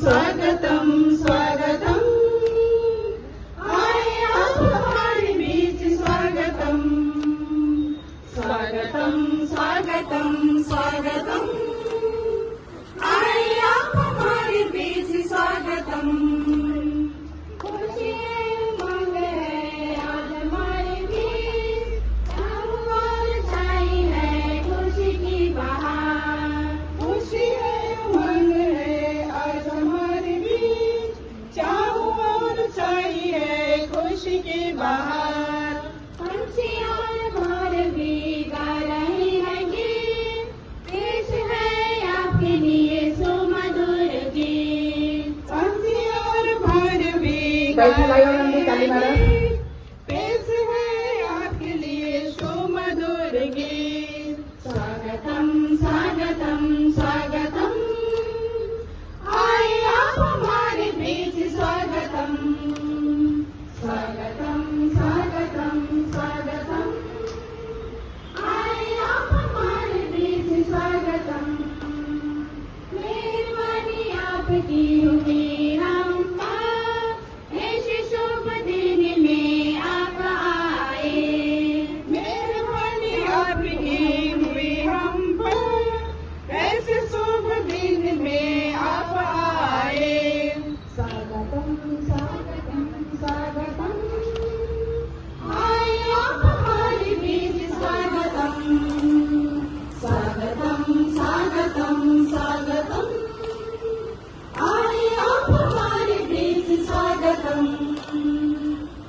स्वागतम स्वागतम आए आप हमारे बीच स्वागतम स्वागतम स्वागतम स्वागतम आए आप हमारे बीच स्वागतम खुशियाँ उमंग है आज हमारे बीच चारों ओर छाई है खुशी की बहार खुशियाँ उमंग है आज हमारे बीच चारों ओर छाई है खुशी की बहार पंछियों भोर भी गा रहे हैं गीत पेश है आपके लिए सुमधुर गीत पंछियों भोर भी गा रहे हैं गीत पेश है आपके लिए सुमधुर गीत स्वागतम स्वागतम स्वागतम आए आप हमारे बीच स्वागतम स्वागतम स्वागतम स्वागतम आए आप हमारे बीच स्वागतम मेहरबानी आपकी हुई हम पर ऐसे शुभ दिन में आप आए मेहरबानी आपकी हुई हम पर ऐसे शुभ दिन में आप आए स्वागतम स्वागतम स्वागतम आए आप हमारे बीच स्वागतम स्वागतम स्वागतम स्वागतम आए आप हमारे बीच स्वागतम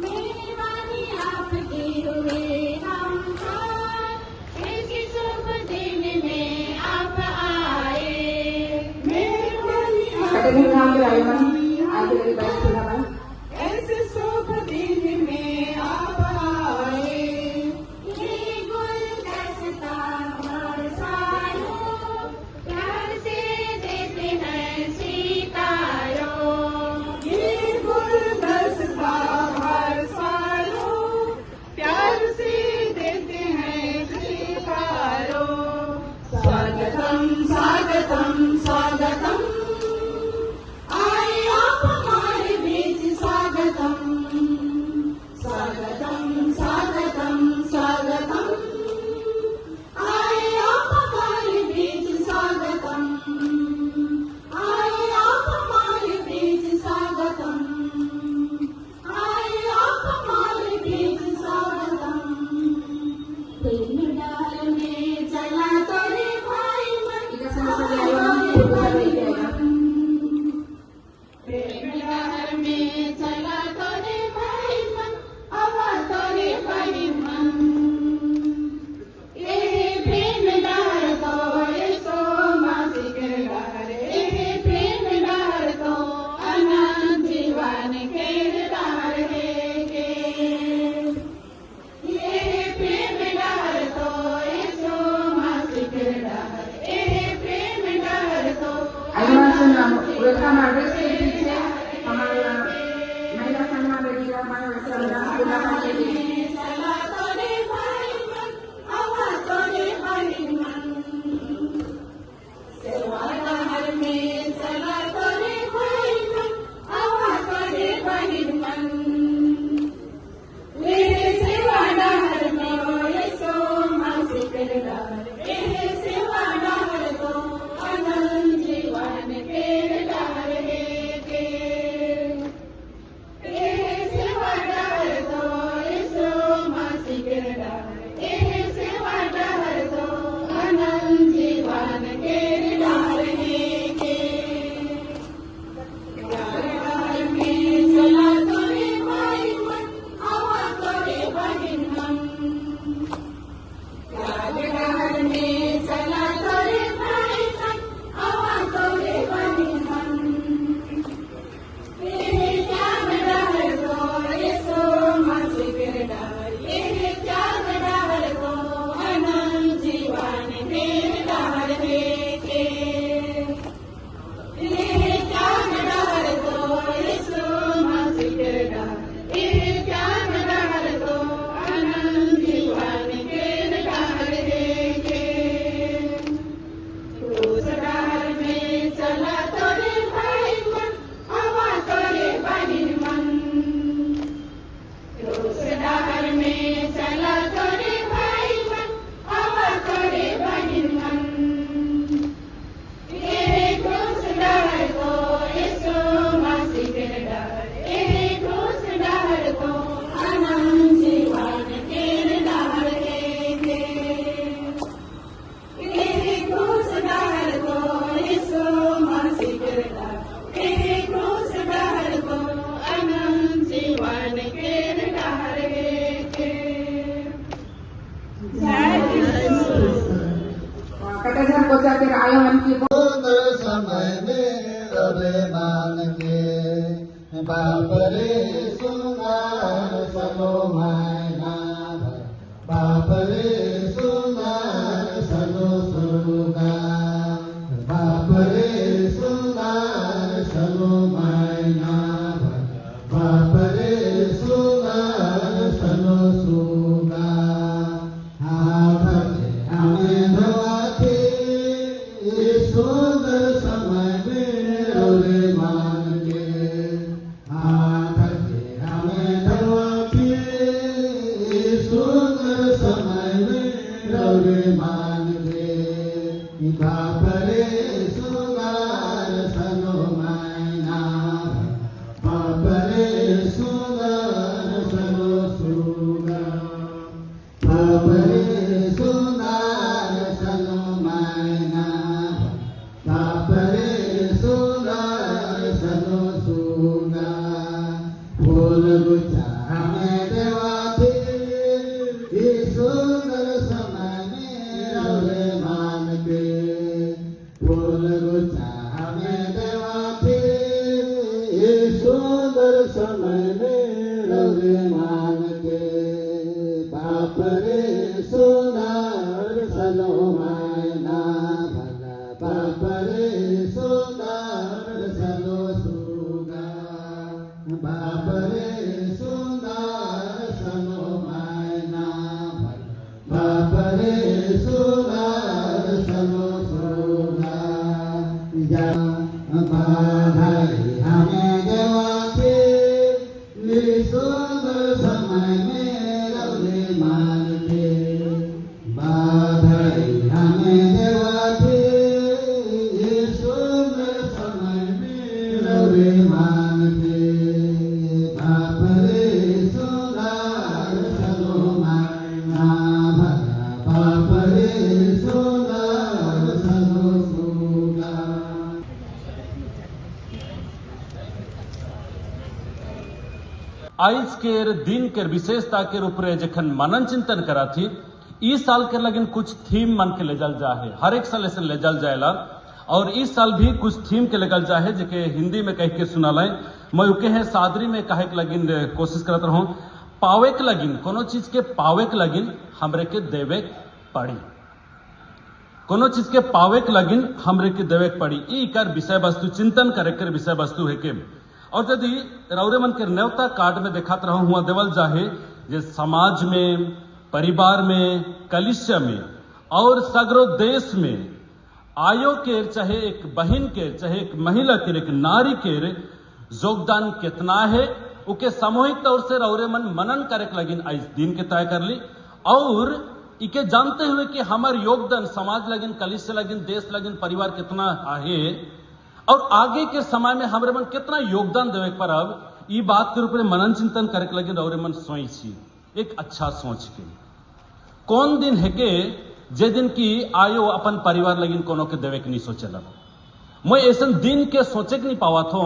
मेहरबानी आपकी हुई हम पर ऐसे शुभ दिन में आप आए मेहरबानी ऐसे शुभ दिन में आप आए ये गुलदस्ता हर सालों प्यार से देते हैं सितारों ये गुलदस्ता हर सालों प्यार से देते हैं सितारों स्वागतम स्वागतम स्वागतम आए आप हमारे बीच आयो मन की सुंदर समय में रवे मान के बाप रे सुनार सनो मायना बाप रे सुनार सनो सुगा बाप रे सुनार सनो मायना बाप रे सुनार सनो सुगा हमें धवाते सुंदर समय में रवे मान के हमें धवाते सुंदर समय में रवे मान के बाप रे सुनार सनो मायना बाप रे सुनार सनो सुगा बाप रे सुनार सनो मायना बाप रे सुनार सनो सुगा फूल गुच्छा हमें देवाते सुंदर समय में रवे मान के फूल गुच्छा हमें देवाते सुंदर समय में रवे मान के बाप रे सुनार सनो मायना भला बाप रे सुनार सनो सुगा बाप रे सुनार सनो मायना बाप रे सुनार सनो सुगा बाधाई हमें देवाते सुंदर समय में रवे मान के बाधाई हमें देवाते सुंदर समय में रवे मान के बाप रे सुनार सनो मायना भला बाप रे सुनार सनो सुगा आज के दिन के विशेषता के ऊपर जखन मनन चिंतन करा थी इस साल के लगिन कुछ थीम मन के ले जल जा है हर एक साल ऐसे ले जल जाएला और इस साल भी कुछ थीम के लगल जा है जेके हिंदी में कह के सुना लाए मैं उके है सादरी में कहे के लगिन कोशिश करत रहूं पावे के लगिन कोनो चीज के पावे के लगिन हमरे के देवे पड़ी कोनो चीज के पावे के लगिन हमरे के देवे पड़ी ई कर विषय वस्तु चिंतन करे कर विषय वस्तु है के और यदि रौरे मन के न्योता कार्ड में देखात रहूं हुआ देवल जाहे जे समाज में परिवार में कलिसिया में और सगरो देश में आयो के चाहे एक बहन के चाहे एक महिला के एक नारी के योगदान कितना है उके सामूहिक तौर से रौरे मन मनन करे के लगिन आज दिन के तय कर ली और इके जानते हुए कि हमार योगदान समाज लगिन कलिसिया लगिन देश लगिन परिवार कितना है और आगे के समय में हमरे मन कितना योगदान देवे पर अब ई बात के ऊपर मनन चिंतन करे के लगिन रौरे मन सोच छी एक अच्छा सोच के कौन दिन है के जे दिन की आयो अपन परिवार लगिन कोनो के देवे के नहीं सोचेला मैं ऐसा दिन के सोचे के नहीं पावा थो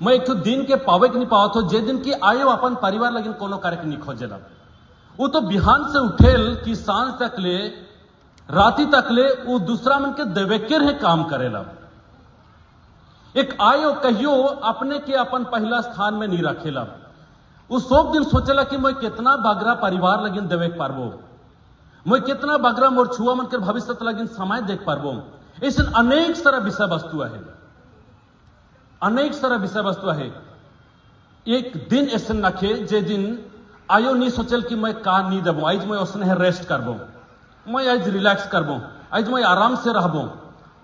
मैं एक दिन के पावे के नहीं पावा थो जे दिन की आयो अपन परिवार लगिन कोनो करे के नहीं खोजेला वो तो बिहान से उठेल कि सांझ तक ले राती तक ले वो दूसरा मन के देवे के रहे काम करेला एक आयो कहियो अपने के अपन पहला स्थान में नहीं रखेला वो सब दिन सोचेला कि मैं कितना बगरा परिवार लगिन देवे पारबो मैं कितना बगरा मोर छुआ मन के भविष्य लगिन समय देख पारबो ऐसे अनेक सारा विषय वस्तु है अनेक सारा विषय वस्तु है एक दिन ऐसे नखे जे दिन आयो नहीं सोचल कि मैं का नहीं देबो आज मैं उसने रेस्ट करबो मैं आज रिलैक्स करबो आज मैं आराम से रहबो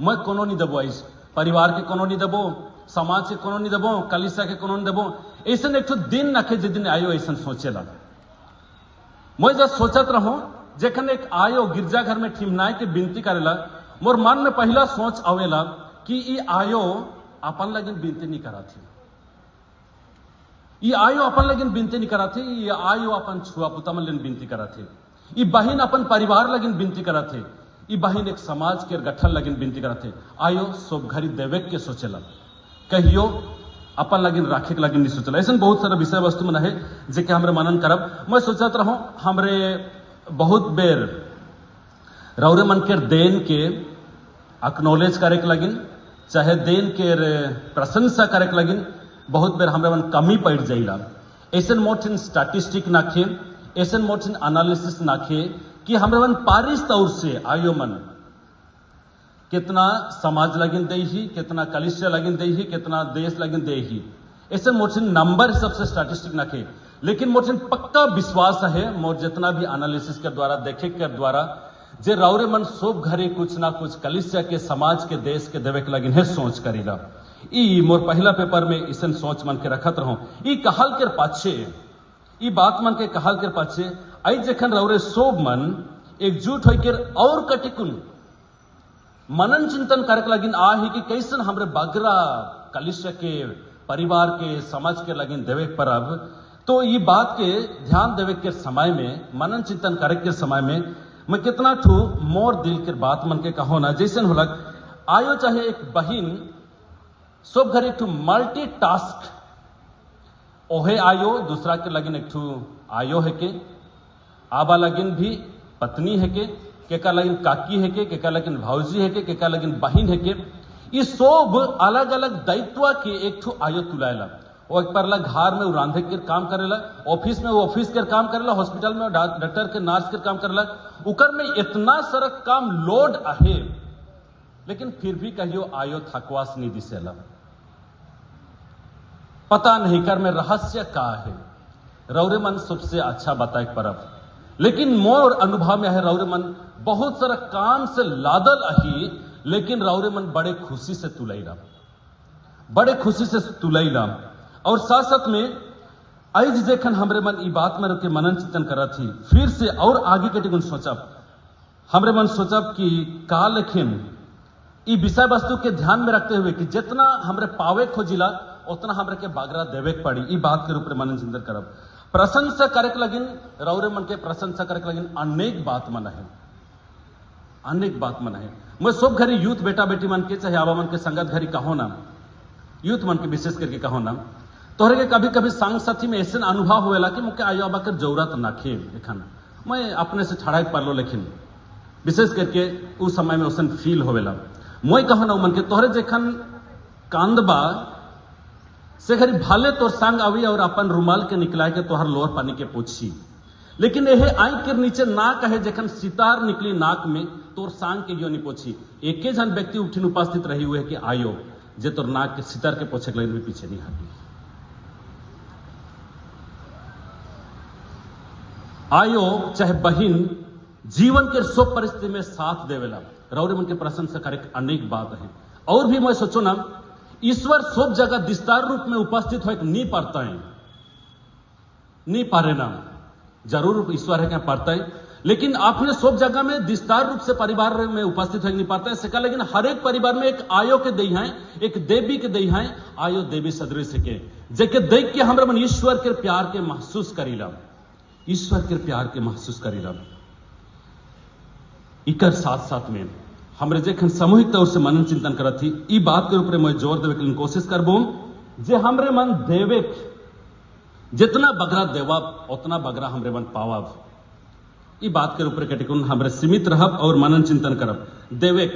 मैं कोनो नहीं देबो आज परिवार के कोनो नहीं देबो समाज के कोनो नहीं देबो कलिसिया के कोनो नहीं देबो ऐसा एक दिन नखे जे दिन आयो ऐसा सोचेला मैं जब सोचत रहो जखन एक आयो गिरजाघर में ठिमनाए के विनती करेला मोर मन में पहला सोच आवेला कि ई आयो अपन लगिन विनती नहीं करा थी ये आयो अपन लगिन विनती नहीं करा थे ये आयो अपन छुआ पुता मन लगिन विनती करा थे ये बहन अपन परिवार लगिन विनती करा थे ये बहन एक समाज के गठन लगिन विनती करा थे आयो सब घरी देवे के सोचेला कहियो अपन लगिन राखे के लगिन नहीं सोचला ऐसा बहुत सारा विषय वस्तु में है जेके हमरे मनन करब मैं सोचत रहूं हमरे बहुत बेर रौरे मन के देन के एक्नॉलेज करे के लगिन चाहे देन के प्रशंसा करे के लगिन बहुत बेर हमरा मन कमी पड़ जाइला। ऐसन मोटिन स्टैटिस्टिक नाखे, ऐसन मोटिन एनालिसिस नाखे कि हमरा मन पारिस तौर से आयो मन कितना समाज लगिन दे ही, कितना कलिसिया लगिन दे ही, कितना देश लगिन दे ही। ऐसे मोटिन नंबर सबसे स्टैटिस्टिक नाखे, लेकिन मोटिन पक्का विश्वास है मोर जितना भी एनालिसिस के द्वारा देखे के द्वारा जे राउरे मन सोब घरे कुछ ना कुछ कलिसिया के समाज के देश के देवे के लगिन है सोच करीला। ई मोर पहला पेपर में इसन सोच मन के रखत रहो। ई कहल के पाछे, ई बात मन के कहल के पाछे आई जखन राउरे सोब मन एकजुट होकर और कटिकुन मनन चिंतन करे के लगिन आ ही कि कैसन हमरे बगरा कलिसिया के परिवार के समाज के लगिन देवे परब, तो ये बात के ध्यान देवे के समय में मनन चिंतन करे के समय में मैं कितना ठू मोर दिल के बात मन के कहो ना जैसन होलक आयो चाहे एक बहिन सब घर एक ठू मल्टी टास्क ओहे आयो दूसरा के लगिन एक ठू आयो है के आबा लगिन भी पत्नी है के का लगिन काकी है के लगिन भाऊजी है के का लगिन बहिन है के ये सब अलग अलग दायित्व के एक ठू आयो तुलायला। वो एक परला घर में रांधे के काम करेला, ऑफिस में वो ऑफिस के काम करेला, हॉस्पिटल में डॉक्टर के नर्स के काम करेला, उकर में इतना सारा काम लोड आहे लेकिन फिर भी कहियो आयो थकवास नहीं दिसेला। पता नहीं कर में रहस्य का है। रौरे मन सबसे अच्छा बताए परब, लेकिन मोर अनुभव में है रौरे मन बहुत सारा काम से लादल अही, लेकिन रौरे मन बड़े खुशी से तुलैला, बड़े खुशी से तुलैला। और साथ साथ में आज जखन हमरे मन ई बात में के मनन चिंतन करा थी, फिर से और आगे के टिकुन सोचब, हमरे मन सोचब कि का लेकिन ई विषय वस्तु के ध्यान में रखते हुए कि जितना हमरे पावे खोजिला उतना हमरे के बागरा देवे के पड़ी, ई बात के रूप में मनन चिंतन करब। प्रशंसा करे के लगिन रौरे मन के प्रशंसा करे के लगिन अनेक बात मन है, अनेक बात मन है। मैं सब घरी यूथ बेटा बेटी मन के चाहे आवा मन के संगत घरी कहो ना, यूथ मन के विशेष करके कहो ना, तोहरे के कभी कभी संग साथी में ऐसे अनुभव हुएला कि मुके आयो आबा के जरूरत ना खे एखन मैं अपने से ठड़ाई पालो, लेकिन विशेष करके उस समय में ओसन फील होवेला। मैं कहो ना मन के तोहरे जखन कांदबा से घरी भाले तोर संग आवी और अपन रुमाल के निकलाए के तोहर लोअर पानी के पूछी, लेकिन यह आंख के नीचे ना कहे जखन सितार निकली नाक में तोर सांग के यो नहीं पूछी। एक जन व्यक्ति उठिन उपस्थित रही हुए कि आयो जे तोर नाक के सितार के पोछे के लगे पीछे नहीं हटी। आयो चाहे बहिन जीवन के सब परिस्थिति में साथ देवेला, रौरे मन के प्रशंसा करे अनेक बात है। और भी मैं सोचो ना ईश्वर सब जगह विस्तार रूप में उपस्थित हो नहीं पाता है, नहीं पारे ना, जरूर ईश्वर है क्या पाता है, लेकिन आपने सब जगह में विस्तार रूप से परिवार में उपस्थित है नहीं पाता है सिका, लेकिन हर एक परिवार में एक आयो के दई है, एक देवी के दई है, आयो देवी सदृश के जेके देख के हमरा मन ईश्वर के प्यार के महसूस करीला, ईश्वर के प्यार के महसूस करीला। इकर साथ साथ में हमरे जखन सामूहिक तौर से मनन चिंतन करत थी, ई बात के ऊपर मैं जोर देवे के कोशिश करबो जे हमरे मन देवे जितना बगरा देवाब उतना बगरा हमरे मन पावाब। ई बात के ऊपर कटिकुन हमरे सीमित रहब और मनन चिंतन करब। देवे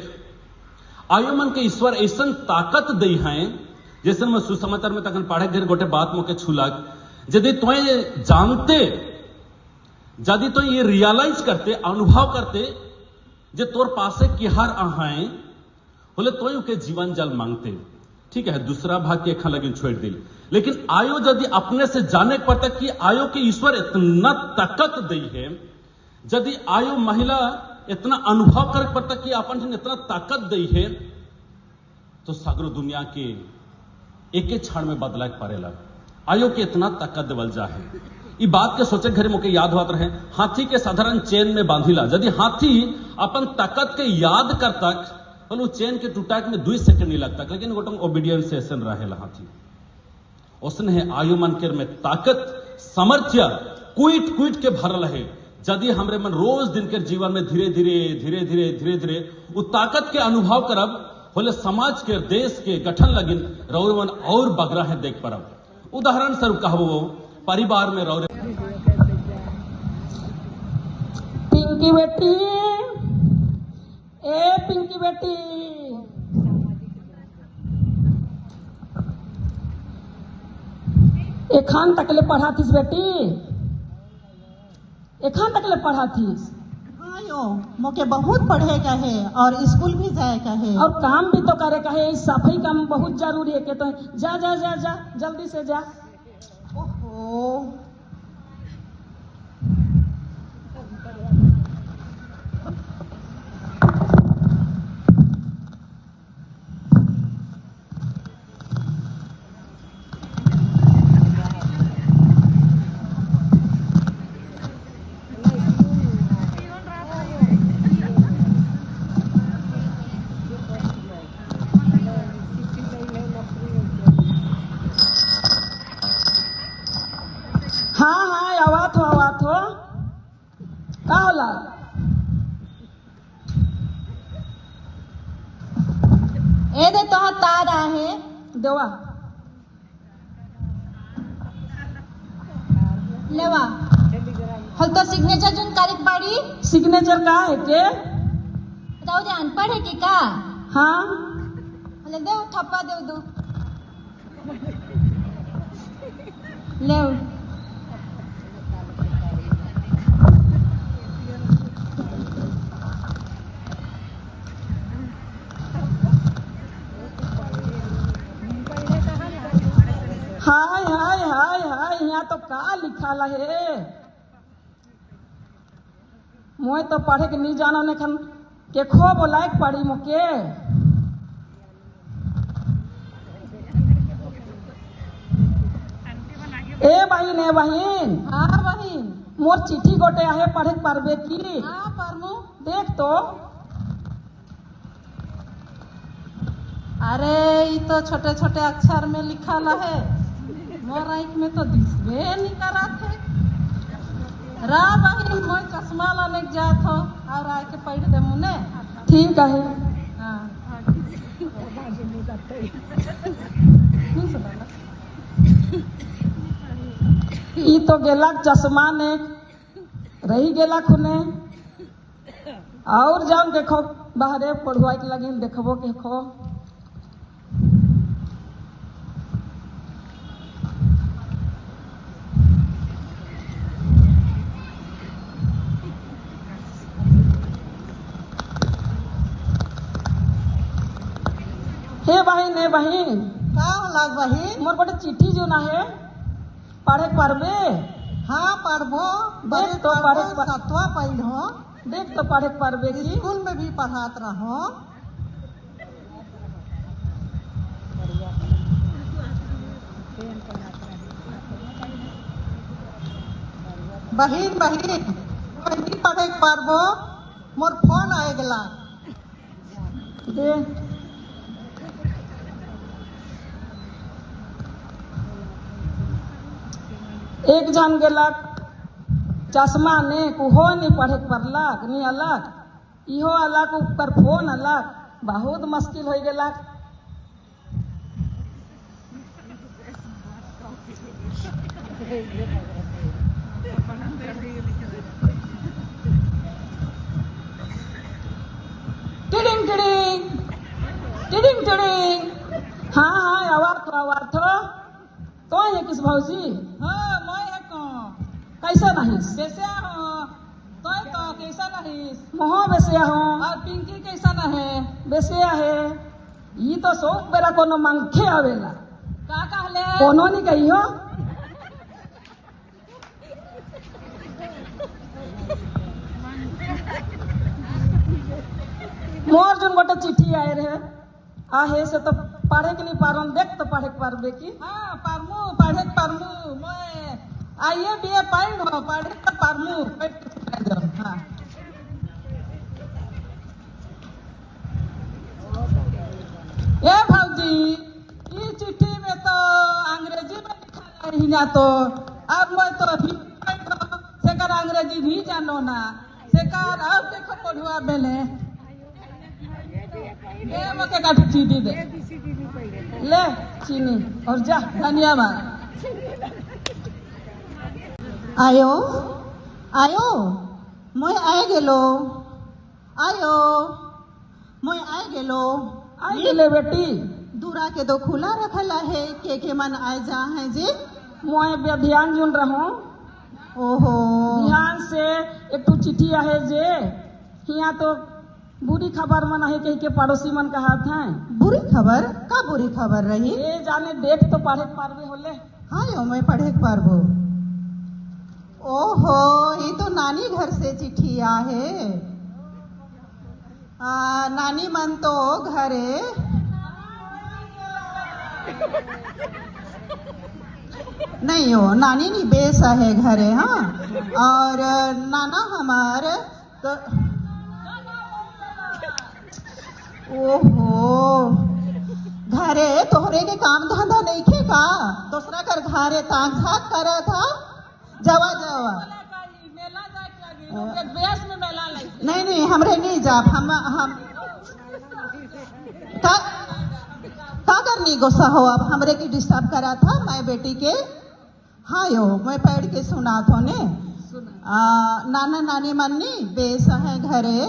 आयो मन के ईश्वर ऐसन ताकत दई है, जैसे मैं सुसमाचार में तकन पढ़े घर गोटे बात मोके छूलक, यदि तुम्हें जानते, यदि तो ये रियलाइज करते, अनुभव करते जे तोर पासे किहार आहाए बोले तो के जीवन जल मांगते, ठीक है दूसरा भाग के खा लगिन छोड़ दिल, लेकिन आयो यदि अपने से जाने पड़ता कि आयो के ईश्वर इतना ताकत दई है, यदि आयो महिला इतना अनुभव कर पड़ता कि अपन इतना ताकत दई है, तो सगरो दुनिया के एक एक क्षण में बदला पड़ेला। आयो के इतना ताकत देवल जा है। ई बात के सोचे घरे मुके याद होत रहे हाथी के साधारण चेन में बांधिला, यदि हाथी अपन ताकत के याद करता तो चेन के टूटा में 2 सेकंड नहीं लगता, लेकिन गोटम ओबीडियंस से ऐसन रहेला हाथी। ओसन है आयु मन के में ताकत सामर्थ्य कुट कुट के भरल है। यदि हमरे मन रोज दिन के जीवन में धीरे धीरे धीरे धीरे धीरे धीरे वो ताकत के अनुभव करब, बोले समाज के देश के गठन लगिन रौरवन और बगरा है देख परब। उदाहरण स्वरूप कहबो परिवार में रौरे पिंकी बेटी ए पिंकी बेटी, एखान तकले पढ़ा थीस बेटी, एखान तकले पढ़ा थीस। आयो मोके बहुत पढ़े का है और स्कूल भी जाए का है। और काम भी तो करे का है, सफाई काम बहुत जरूरी है। कहते हैं जा जा जा जा जल्दी से जा। ओहो, हाँ हाँ आवात हो का होला। ए दे तो तार आहे देवा लेवा हल तो सिग्नेचर जून तारीख पाड़ी सिग्नेचर का है के। बताओ दे अनपढ़ है कि का। हाँ हले दे थप्पा दे दो ले। हाय हाय हाय हाय यहाँ तो का लिखा है। मोए तो पढ़े के नहीं जानो ने खन के खो बोलाए पढ़ी मोके। ए बहिन हाँ बहिन, मोर चिट्ठी गोटे आहे पढ़े पारबे की। हाँ परमु। देख तो अरे ये तो छोटे छोटे अक्षर में लिखा है, मोर आँख में तो दिसबे नहीं करा थे। रा बहिन मोर चश्मा लाने जात हो और आके पढ़ दे मुने। ठीक है। हाँ ई तो गेला चश्मा ने रही गेला खुने और जान के खो बाहरे पढ़वाई के लगी देखबो के खो। हे बहिन का होला बहिन। मोर गोटे चिट्ठी जो ना है पढ़े पारबे। हाँ पढ़बो, देख तो पढ़े पर- सतवा पढ़ो, देख तो पढ़े पारबे की। स्कूल में भी पढ़ात रहो। बहिन बहिन नहीं पढ़े पारबो, मोर फोन आए गला। दे एक जन गेलक चश्मा ने हो नहीं पढ़े पड़लक नहीं अलग, इहो अलग ऊपर फोन अलग, बहुत मुश्किल हो गेलक। Tiding tiding tiding tiding. हाँ हाँ आवार थो तो है किस भौजी। हाँ मैं है को कैसा नहीं कैसे हो, तो कैसा नहीं मोह बेसिया हो और पिंकी कैसा न है। बेसिया है। ये तो सो बेरा कोनो मंखे आवेला का कहले कोनो नहीं कही हो। मोर जोन गोटे चिट्ठी आए रहे आहे से तो पढ़े के नहीं पारन। देख तो पढ़े के पारबे की। हाँ परमु पढ़े परमु मैं आइए भी पढ़ पढ़े तो परमु हाँ। ए भौजी ये चिट्ठी में तो अंग्रेजी में लिखा नहीं ना, तो अब मैं तो सेकर अंग्रेजी नहीं जानो ना, सेकर अब देखो पढ़ुआ बेले ए मके काट चीनी दे ले चीनी और जा। धन्यवाद। आयो आयो मैं आए गेलो आयो मैं आए गेलो आई गेले बेटी दूरा के दो खुला रखल है के मन आए जा है जी मोए बे ध्यान जुन रहूं ओहो ध्यान से एक तो चिट्ठी आहे जे हिया तो बुरी खबर मन आहे कही के पड़ोसी मन कहत हैं बुरी खबर का बुरी खबर रही ये जाने देख तो पढ़े पारवे होले हाँ यो मैं पढ़े पारबो ओहो ये तो नानी घर से चिट्ठी आहे नानी मन तो घरे नहीं हो नानी नी बेस है घरे हाँ और नाना हमार तो ओहो घरे तोहरे के काम धंधा नहीं खे का दूसरा कर घरे ताक झाक करा था जावा जावा बेस में मेला लगी नहीं नहीं हमरे नहीं जाब हम का करनी गुस्सा हो अब हमरे की डिस्टर्ब करा था मैं बेटी के हाँ यो मैं पैड के सुना थो ने नाना नानी मन्नी बेस है घरे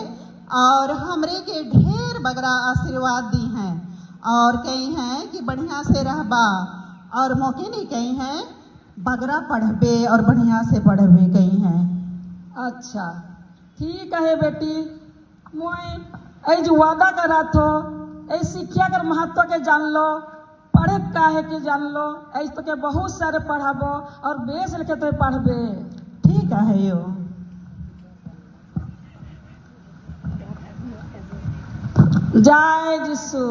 और हमरे के ढेर बगरा आशीर्वाद दी हैं और कही हैं कि बढ़िया से रहबा और मौके नहीं कही हैं बगरा पढ़बे और बढ़िया से पढ़बे कही हैं अच्छा ठीक है बेटी मोए ऐ जो वादा करा थो ऐ शिक्षा कर महत्व के जान लो पढ़े काहे के जान लो ऐसे तो के बहुत सारे पढ़ाबो और बेस लिखे तो पढ़बे ठीक है यो जय जिसु